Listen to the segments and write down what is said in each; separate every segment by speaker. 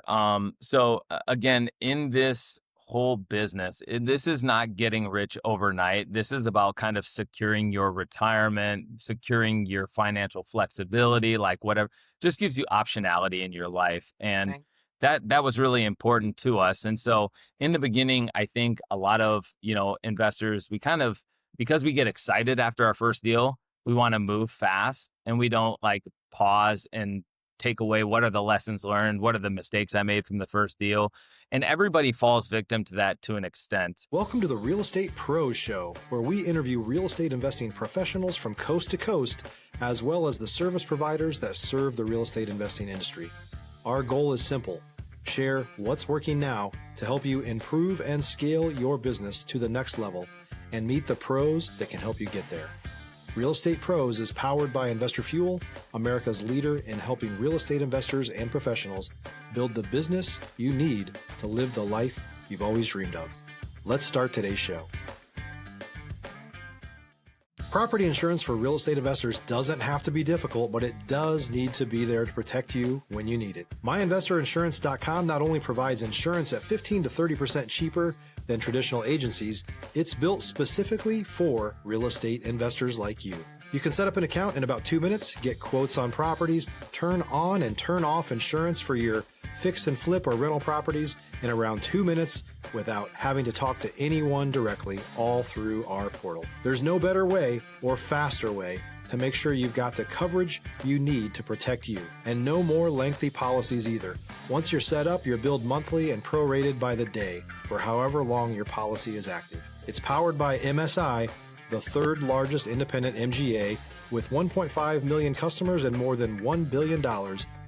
Speaker 1: Again, in this whole business, this is not getting rich overnight. This is about kind of securing your retirement, securing your financial flexibility, like whatever, just gives you optionality in your life. And
Speaker 2: Right.
Speaker 1: that was really important to us. And so in the beginning, I think a lot of, investors, we kind of, because we get excited after our first deal, we want to move fast and we don't like pause and take away what are the lessons learned, what are the mistakes I made from the first deal. And everybody falls victim to that to an extent.
Speaker 3: Welcome to the Real Estate Pros Show, where we interview real estate investing professionals from coast to coast, as well as the service providers that serve the real estate investing industry. Our goal is simple: share what's working now to help you improve and scale your business to the next level and meet the pros that can help you get there. Real Estate Pros is powered by Investor Fuel, America's leader in helping real estate investors and professionals build the business you need to live the life you've always dreamed of. Let's start today's show. Property insurance for real estate investors doesn't have to be difficult, but it does need to be there to protect you when you need it. MyInvestorInsurance.com not only provides insurance at 15 to 30% cheaper than traditional agencies, it's built specifically for real estate investors like you. You can set up an account in about 2 minutes, get quotes on properties, turn on and turn off insurance for your fix and flip or rental properties in around 2 minutes without having to talk to anyone directly, all through our portal. There's no better way or faster way to make sure you've got the coverage you need to protect you, and no more lengthy policies either. Once you're set up, you're billed monthly and prorated by the day for however long your policy is active. It's powered by MSI, the third largest independent MGA, with 1.5 million customers and more than $1 billion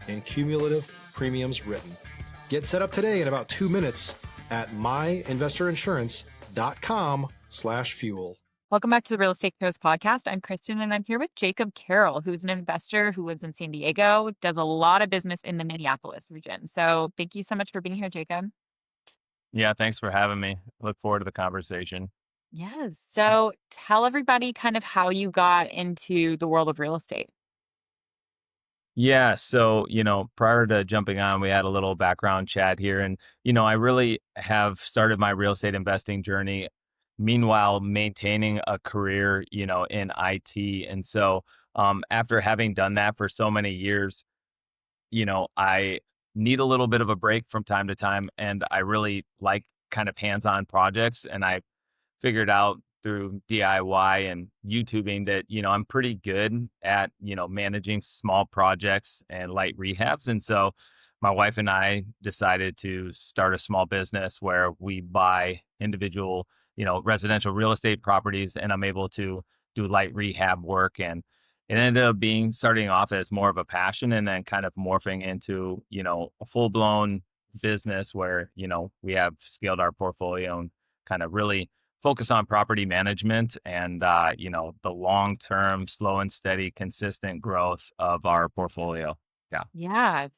Speaker 3: in cumulative premiums written. Get set up today in about 2 minutes at myinvestorinsurance.com/fuel.
Speaker 2: Welcome back to the Real Estate Pros podcast. I'm Kristen, and I'm here with Jacob Carroll, who's an investor who lives in San Diego, does a lot of business in the Minneapolis region. So thank you so much for being here, Jacob.
Speaker 1: Yeah, thanks for having me. Look forward to the conversation.
Speaker 2: Yes. So tell everybody kind of how you got into the world of real estate.
Speaker 1: Yeah, so, prior to jumping on, we had a little background chat here. And, I really have started my real estate investing journey, meanwhile, maintaining a career, in IT. And so, after having done that for so many years, I need a little bit of a break from time to time. And I really like kind of hands on projects. And I figured out through DIY and YouTubing that, I'm pretty good at, managing small projects and light rehabs. And so my wife and I decided to start a small business where we buy individual, residential real estate properties, and I'm able to do light rehab work. And it ended up being starting off as more of a passion and then kind of morphing into, a full blown business where, we have scaled our portfolio and kind of really focus on property management and, the long-term, slow and steady, consistent growth of our portfolio. Yeah.
Speaker 2: Yeah.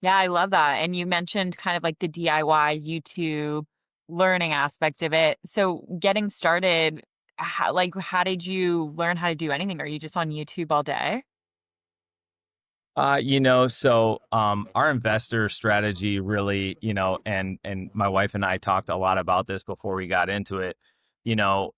Speaker 2: Yeah, I love that. And you mentioned kind of like the DIY YouTube learning aspect of it. So getting started, how did you learn how to do anything? Are you just on YouTube all day?
Speaker 1: Our investor strategy really, and my wife and I talked a lot about this before we got into it. You know,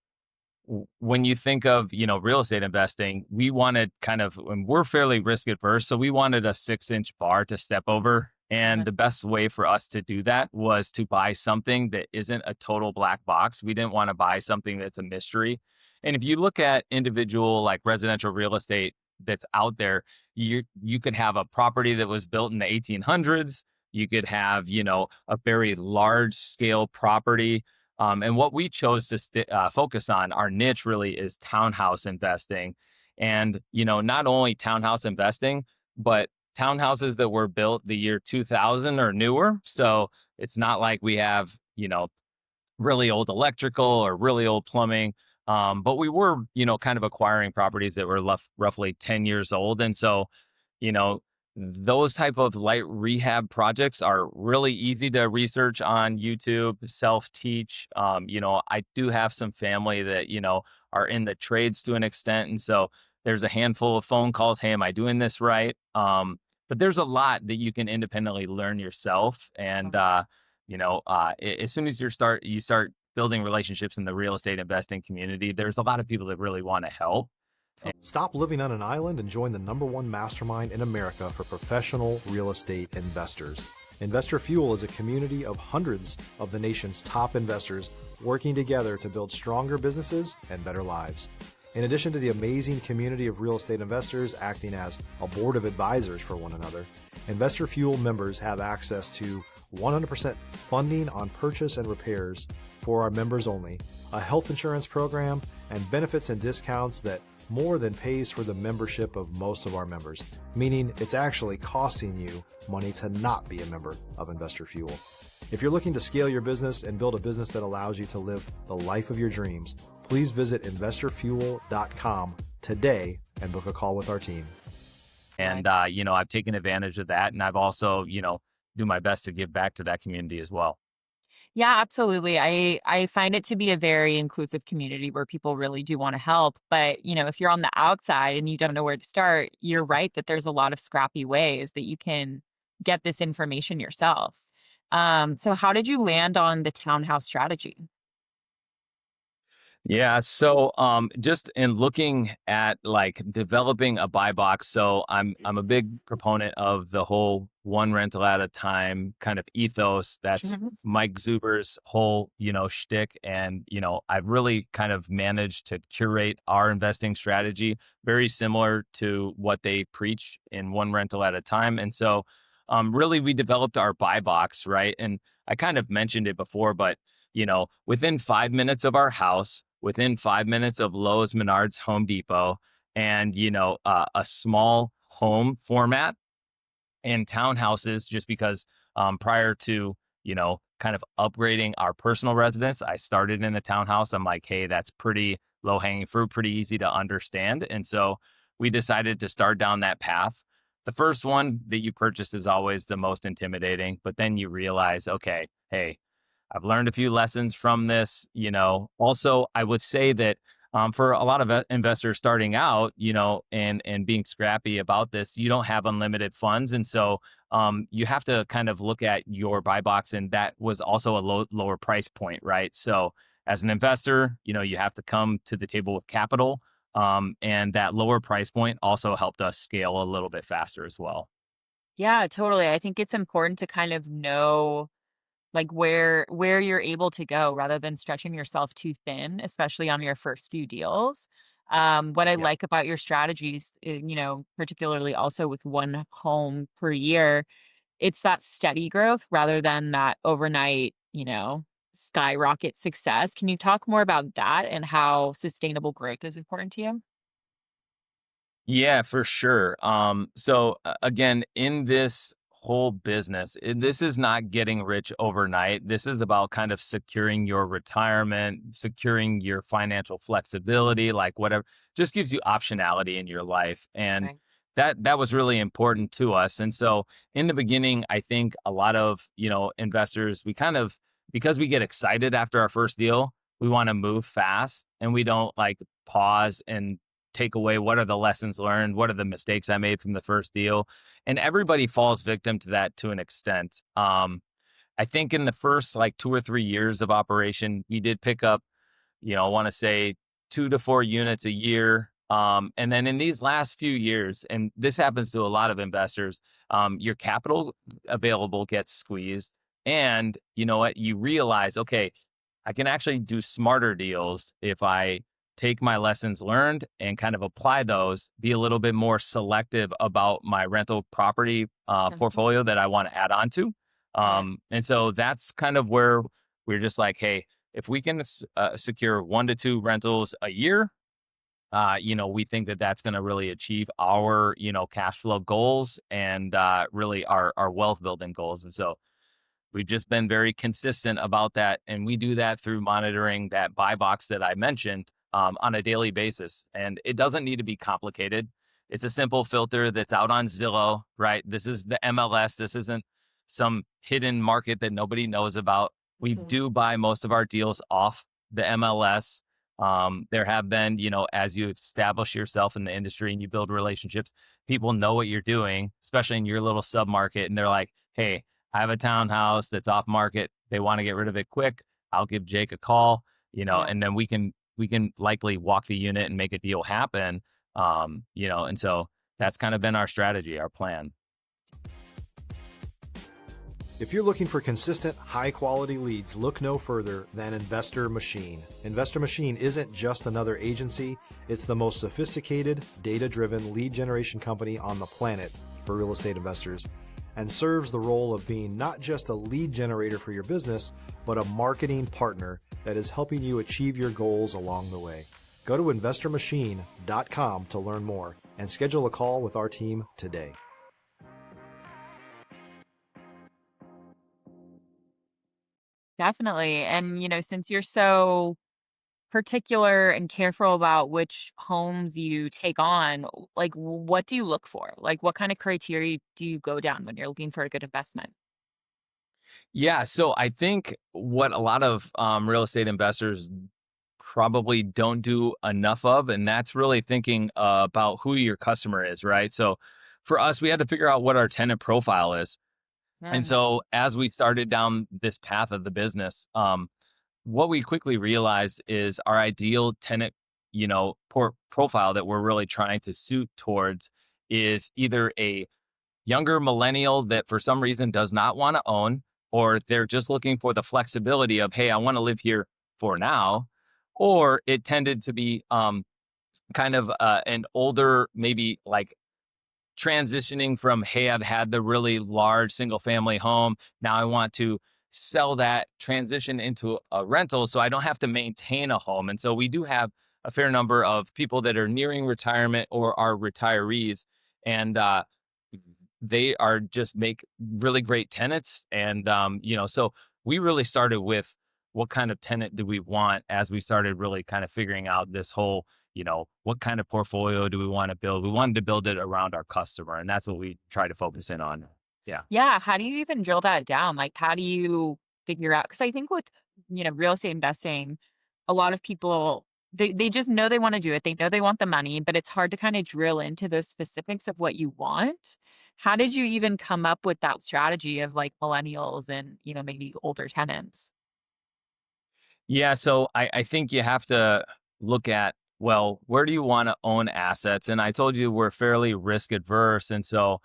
Speaker 1: when you think of, real estate investing, we wanted and we're fairly risk adverse. So we wanted a 6-inch bar to step over. And
Speaker 2: Uh-huh.
Speaker 1: the best way for us to do that was to buy something that isn't a total black box. We didn't want to buy something that's a mystery. And if you look at individual like residential real estate that's out there, you could have a property that was built in the 1800s. You could have, a very large scale property, and what we chose to focus on, our niche really is townhouse investing. And, not only townhouse investing, but townhouses that were built the year 2000 or newer. So it's not like we have, really old electrical or really old plumbing. But we were, kind of acquiring properties that were roughly 10 years old. And so, you know, those type of light rehab projects are really easy to research on YouTube, self-teach. I do have some family that, are in the trades to an extent. And so there's a handful of phone calls. Hey, am I doing this right? but there's a lot that you can independently learn yourself. And, as soon as you start building relationships in the real estate investing community, there's a lot of people that really want to help.
Speaker 3: Stop living on an island and join the #1 mastermind in America for professional real estate investors. Investor Fuel is a community of hundreds of the nation's top investors working together to build stronger businesses and better lives. In addition to the amazing community of real estate investors acting as a board of advisors for one another, Investor Fuel members have access to 100% funding on purchase and repairs for our members only, a health insurance program, and benefits and discounts that more than pays for the membership of most of our members, meaning it's actually costing you money to not be a member of Investor Fuel. If you're looking to scale your business and build a business that allows you to live the life of your dreams, please visit investorfuel.com today and book a call with our team.
Speaker 1: And, I've taken advantage of that. And I've also, do my best to give back to that community as well.
Speaker 2: Yeah, absolutely. I find it to be a very inclusive community where people really do want to help. But, if you're on the outside and you don't know where to start, you're right that there's a lot of scrappy ways that you can get this information yourself. So how did you land on the townhouse strategy?
Speaker 1: Yeah. So just in looking at like developing a buy box. So I'm a big proponent of the whole one rental at a time kind of ethos. That's
Speaker 2: Mhm.
Speaker 1: Mike Zuber's whole, shtick. And, I've really kind of managed to curate our investing strategy very similar to what they preach in one rental at a time. And so really we developed our buy box, right? And I kind of mentioned it before, but within 5 minutes of our house, within 5 minutes of Lowe's, Menards, Home Depot, and, a small home format and townhouses, just because prior to, kind of upgrading our personal residence, I started in a townhouse. I'm like, hey, that's pretty low hanging fruit, pretty easy to understand. And so we decided to start down that path. The first one that you purchase is always the most intimidating, but then you realize, okay, hey, I've learned a few lessons from this. Also, I would say that for a lot of investors starting out, and being scrappy about this, you don't have unlimited funds, and so you have to kind of look at your buy box, and that was also a lower price point, right? So as an investor, you have to come to the table with capital, and that lower price point also helped us scale a little bit faster as well.
Speaker 2: Yeah, totally. I think it's important to kind of know like where you're able to go rather than stretching yourself too thin, especially on your first few deals. What I
Speaker 1: Yeah.
Speaker 2: like about your strategies, particularly also with one home per year, it's that steady growth rather than that overnight, skyrocket success. Can you talk more about that and how sustainable growth is important to you?
Speaker 1: Yeah, for sure. So again, in this whole business, this is not getting rich overnight. This is about kind of securing your retirement, securing your financial flexibility, like whatever, just gives you optionality in your life. And
Speaker 2: Right.
Speaker 1: that was really important to us. And so in the beginning, I think a lot of, investors, we kind of, because we get excited after our first deal, we want to move fast and we don't like pause and take away what are the lessons learned, what are the mistakes I made from the first deal, and everybody falls victim to that to an extent. I think in the first like 2 or 3 years of operation, we did pick up, I want to say 2 to 4 units a year. And then in these last few years, and this happens to a lot of investors, your capital available gets squeezed. And you know what? You realize, okay, I can actually do smarter deals if I take my lessons learned and kind of apply those, be a little bit more selective about my rental property
Speaker 2: Mhm.
Speaker 1: portfolio that I want to add on to.
Speaker 2: Right.
Speaker 1: And so that's kind of where we're just like, hey, if we can secure 1 to 2 rentals a year, we think that that's going to really achieve our, cash flow goals and really our wealth building goals. And so we've just been very consistent about that. And we do that through monitoring that buy box that I mentioned on a daily basis. And it doesn't need to be complicated. It's a simple filter that's out on Zillow, right? This is the MLS. This isn't some hidden market that nobody knows about. We
Speaker 2: Mhm.
Speaker 1: do buy most of our deals off the MLS. There have been, as you establish yourself in the industry and you build relationships, people know what you're doing, especially in your little sub market. And they're like, hey, I have a townhouse that's off market. They want to get rid of it quick. I'll give Jake a call,
Speaker 2: Yeah.
Speaker 1: and then we can likely walk the unit and make a deal happen. And so that's kind of been our strategy, our plan.
Speaker 3: If you're looking for consistent, high quality leads, look no further than Investor Machine. Investor Machine isn't just another agency, it's the most sophisticated, data driven lead generation company on the planet for real estate investors, and serves the role of being not just a lead generator for your business, but a marketing partner that is helping you achieve your goals along the way. Go to investormachine.com to learn more and schedule a call with our team today.
Speaker 2: Definitely. And, since you're so particular and careful about which homes you take on, like what do you look for? Like what kind of criteria do you go down when you're looking for a good investment?
Speaker 1: Yeah, so I think what a lot of real estate investors probably don't do enough of, and that's really thinking about who your customer is, right? So for us, we had to figure out what our tenant profile is. And
Speaker 2: Mm,
Speaker 1: so as we started down this path of the business, what we quickly realized is our ideal tenant, profile that we're really trying to suit towards is either a younger millennial that for some reason does not want to own, or they're just looking for the flexibility of, hey, I want to live here for now. Or it tended to be kind of an older, maybe like transitioning from, hey, I've had the really large single family home. Now I want to sell that, transition into a rental so I don't have to maintain a home. And so we do have a fair number of people that are nearing retirement or are retirees. And they are just make really great tenants. And, so we really started with what kind of tenant do we want as we started really kind of figuring out this whole, what kind of portfolio do we want to build? We wanted to build it around our customer, and that's what we try to focus in on. Yeah.
Speaker 2: yeah. How do you even drill that down? Like, how do you figure out? Because I think with, real estate investing, a lot of people, they just know they want to do it. They know they want the money, but it's hard to kind of drill into those specifics of what you want. How did you even come up with that strategy of like millennials and, maybe older tenants?
Speaker 1: Yeah, so I think you have to look at, well, where do you want to own assets? And I told you we're fairly risk adverse. And so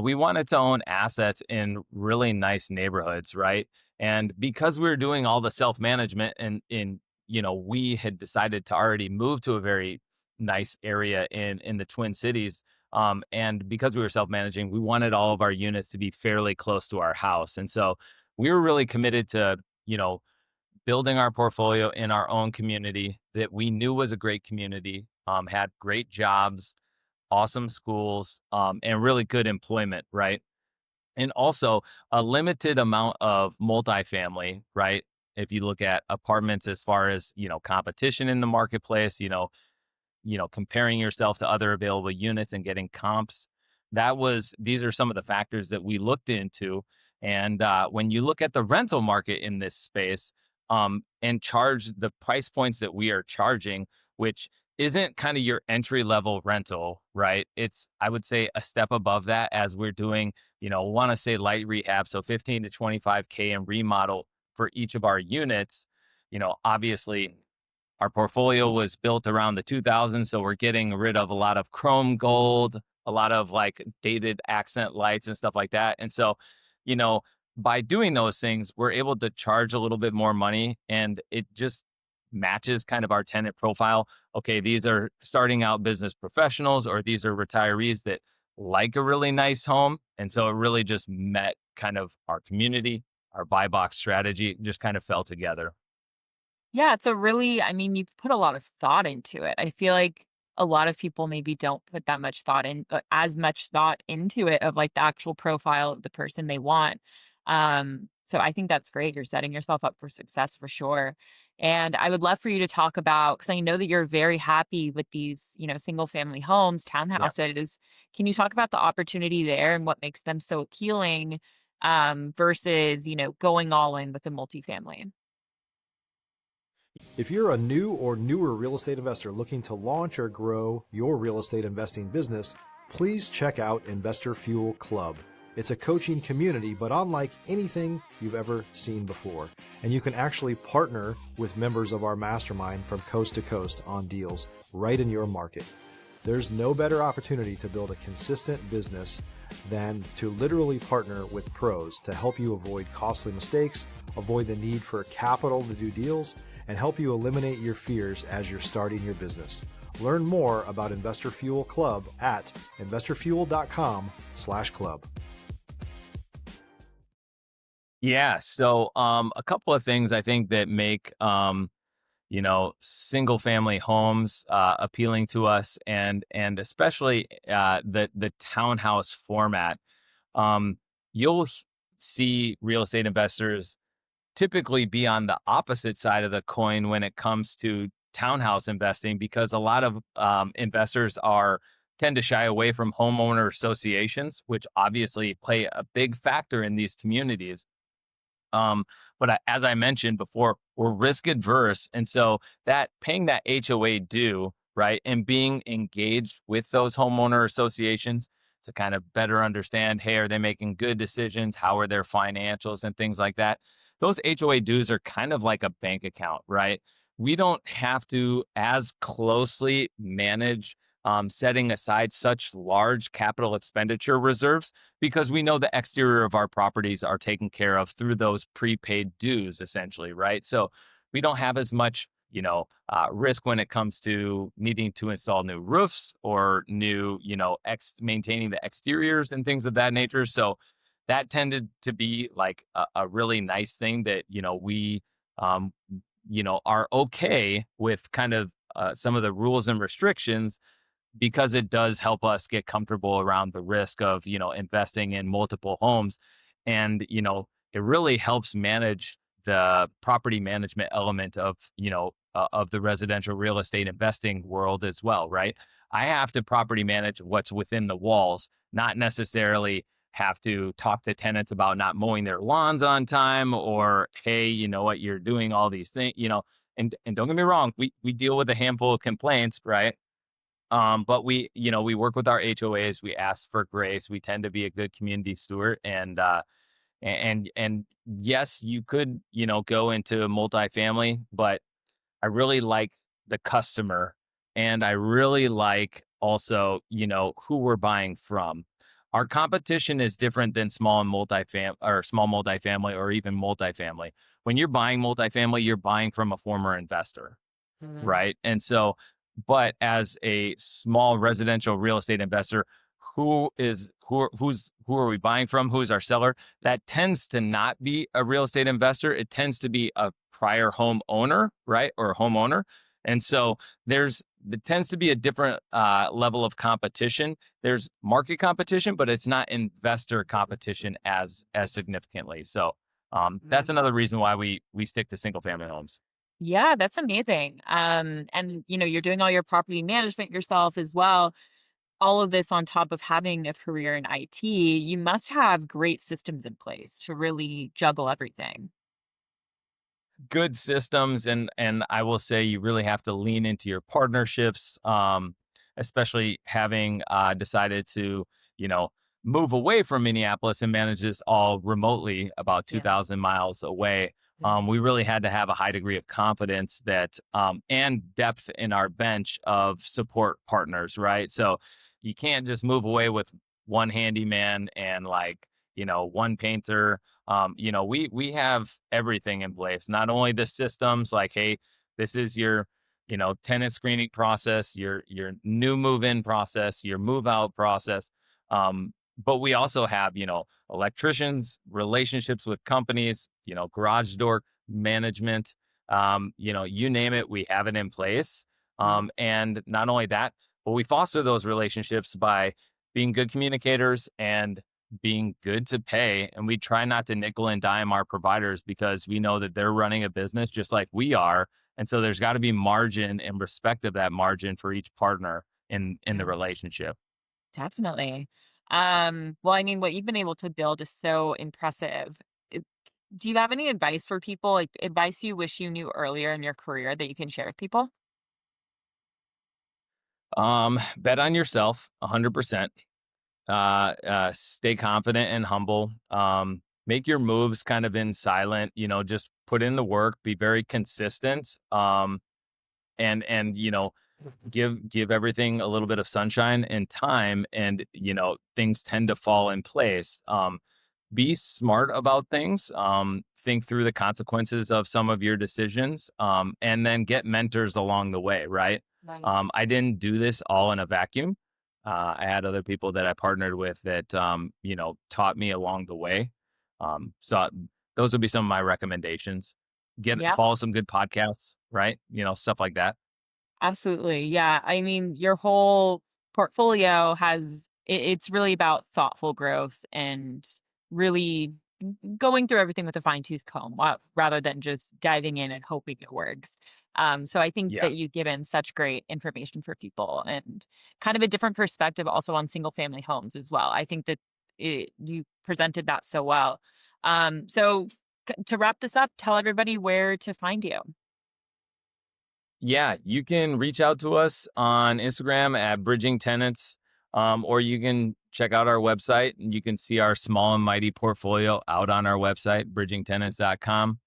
Speaker 1: we wanted to own assets in really nice neighborhoods, right? And because we were doing all the self management we had decided to already move to a very nice area in the Twin Cities. And because we were self managing, we wanted all of our units to be fairly close to our house. And so we were really committed to, building our portfolio in our own community that we knew was a great community, had great jobs, awesome schools, and really good employment, right? And also a limited amount of multifamily, right? If you look at apartments as far as, competition in the marketplace, comparing yourself to other available units and getting comps. These are some of the factors that we looked into. And when you look at the rental market in this space, and charge the price points that we are charging, which isn't kind of your entry level rental, right? It's, I would say, a step above that as we're doing, want to say light rehab. So 15 to 25K in remodel for each of our units. Obviously our portfolio was built around the 2000s, so we're getting rid of a lot of chrome gold, a lot of like dated accent lights and stuff like that. And so, you know, by doing those things, we're able to charge a little bit more money, and it just matches kind of our tenant profile. Okay, these are starting out business professionals, or these are retirees that like a really nice home. And so it really just met kind of our community, our buy box strategy just kind of fell together.
Speaker 2: Yeah, it's a really I mean, you've put a lot of thought into it. I feel like a lot of people maybe don't put that much thought in as much thought into it of like the actual profile of the person they want. So I think that's great. You're setting yourself up for success for sure. And I would love for you to talk about because I know that you're very happy with these, single family homes,
Speaker 1: Yeah.
Speaker 2: townhouses. Can you talk about the opportunity there and what makes them so appealing versus, going all in with a multifamily?
Speaker 3: If you're a new or newer real estate investor looking to launch or grow your real estate investing business, please check out Investor Fuel Club. It's a coaching community, but unlike anything you've ever seen before. And you can actually partner with members of our mastermind from coast to coast on deals right in your market. There's no better opportunity to build a consistent business than to literally partner with pros to help you avoid costly mistakes, avoid the need for capital to do deals, and help you eliminate your fears as you're starting your business. Learn more about Investor Fuel Club at investorfuel.com/club.
Speaker 1: Yeah. So a couple of things I think that make single family homes appealing to us, and especially the townhouse format. Um, you'll see real estate investors typically be on the opposite side of the coin when it comes to townhouse investing, because a lot of investors are tend to shy away from homeowner associations, which obviously play a big factor in these communities. As I mentioned before, we're risk adverse. And so that paying that HOA due, right, and being engaged with those homeowner associations to kind of better understand, hey, are they making good decisions? How are their financials and things like that? Those HOA dues are kind of like a bank account, right? We don't have to as closely manage setting aside such large capital expenditure reserves, because we know the exterior of our properties are taken care of through those prepaid dues, essentially, right? So we don't have as much, risk when it comes to needing to install new roofs or new, maintaining the exteriors and things of that nature. So that tended to be like a really nice thing that, we, um, are okay with kind of some of the rules and restrictions, because it does help us get comfortable around the risk of, investing in multiple homes. And, it really helps manage the property management element of, of the residential real estate investing world as well, right? I have to property manage what's within the walls, not necessarily have to talk to tenants about not mowing their lawns on time, or, hey, you know what, you're doing all these things, and don't get me wrong, we deal with a handful of complaints, right? But we work with our HOAs. We ask for grace. We tend to be a good community steward, and yes, you could, go into multifamily, but I really like the customer, and I really like also, who we're buying from. Our competition is different than small multifamily, or even multifamily. When you're buying multifamily, you're buying from a former investor,
Speaker 2: Mhm.
Speaker 1: right? And so, but as a small residential real estate investor, who are we buying from? Who's our seller? That tends to not be a real estate investor. It tends to be a prior home owner, right? Or a homeowner. And so there tends to be a different level of competition. There's market competition, but it's not investor competition as significantly. So that's
Speaker 2: Mhm.
Speaker 1: another reason why we stick to single family homes.
Speaker 2: Yeah, that's amazing. And you're doing all your property management yourself as well. All of this on top of having a career in IT, you must have great systems in place to really juggle everything.
Speaker 1: Good systems, and I will say you really have to lean into your partnerships, especially having decided to, you know, move away from Minneapolis and manage this all remotely about
Speaker 2: Yeah.
Speaker 1: 2,000 miles away.
Speaker 2: Mhm.
Speaker 1: We really had to have a high degree of confidence that and depth in our bench of support partners, right? So you can't just move away with one handyman and, like, one painter. We have everything in place, not only the systems, like, hey, this is your, tenant screening process, your new move in process, your move out process. But we also have, electricians, relationships with companies, garage door management, you name it, we have it in place.
Speaker 2: Mhm.
Speaker 1: And not only that, but we foster those relationships by being good communicators and being good to pay. And we try not to nickel and dime our providers, because we know that they're running a business just like we are. And so there's got to be margin and respect of that margin for each partner in the
Speaker 2: Yeah,
Speaker 1: relationship.
Speaker 2: definitely. Well, I mean, what you've been able to build is so impressive. do you have any advice for people, like advice you wish you knew earlier in your career that you can share with people?
Speaker 1: Bet on yourself 100%. Stay confident and humble. Make your moves kind of in silent, just put in the work, be very consistent. And give everything a little bit of sunshine and time, and things tend to fall in place. Be smart about things. Think through the consequences of some of your decisions, and then get mentors along the way, right?
Speaker 2: Right.
Speaker 1: I didn't do this all in a vacuum. I had other people that I partnered with that taught me along the way. So those would be some of my recommendations. Get
Speaker 2: Yeah.
Speaker 1: follow some good podcasts, right? Stuff like that.
Speaker 2: Absolutely. Yeah. I mean, your whole portfolio it's really about thoughtful growth and really going through everything with a fine tooth comb rather than just diving in and hoping it works. So I think
Speaker 1: Yeah.
Speaker 2: that you've given such great information for people and kind of a different perspective also on single family homes as well. I think that you presented that so well. To wrap this up, tell everybody where to find you.
Speaker 1: Yeah, you can reach out to us on Instagram at Bridging Tenants, or you can check out our website and you can see our small and mighty portfolio out on our website, bridgingtenants.com.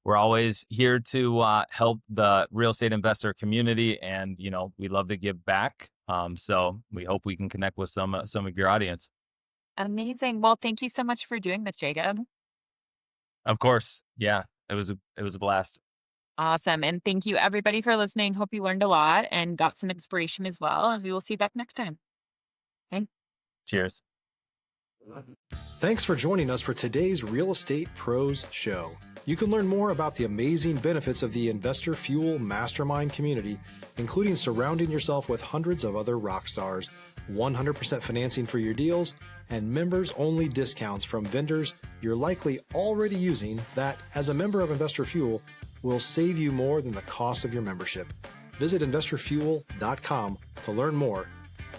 Speaker 1: We're always here to help the real estate investor community, and we love to give back. So we hope we can connect with some of your audience.
Speaker 2: Amazing. Well, thank you so much for doing this, Jacob.
Speaker 1: Of course, yeah, it was a blast.
Speaker 2: Awesome. And thank you, everybody, for listening. Hope you learned a lot and got some inspiration as well. And we will see you back next time. Okay.
Speaker 1: Cheers.
Speaker 3: Thanks for joining us for today's Real Estate Pros Show. You can learn more about the amazing benefits of the Investor Fuel Mastermind community, including surrounding yourself with hundreds of other rock stars, 100% financing for your deals, and members-only discounts from vendors you're likely already using that, as a member of Investor Fuel, will save you more than the cost of your membership. Visit investorfuel.com to learn more.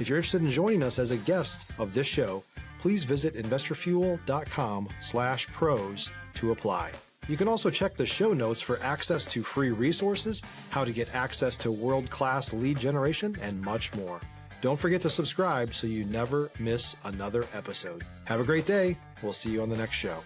Speaker 3: If you're interested in joining us as a guest of this show, please visit investorfuel.com/pros to apply. You can also check the show notes for access to free resources, how to get access to world-class lead generation, and much more. Don't forget to subscribe so you never miss another episode. Have a great day. We'll see you on the next show.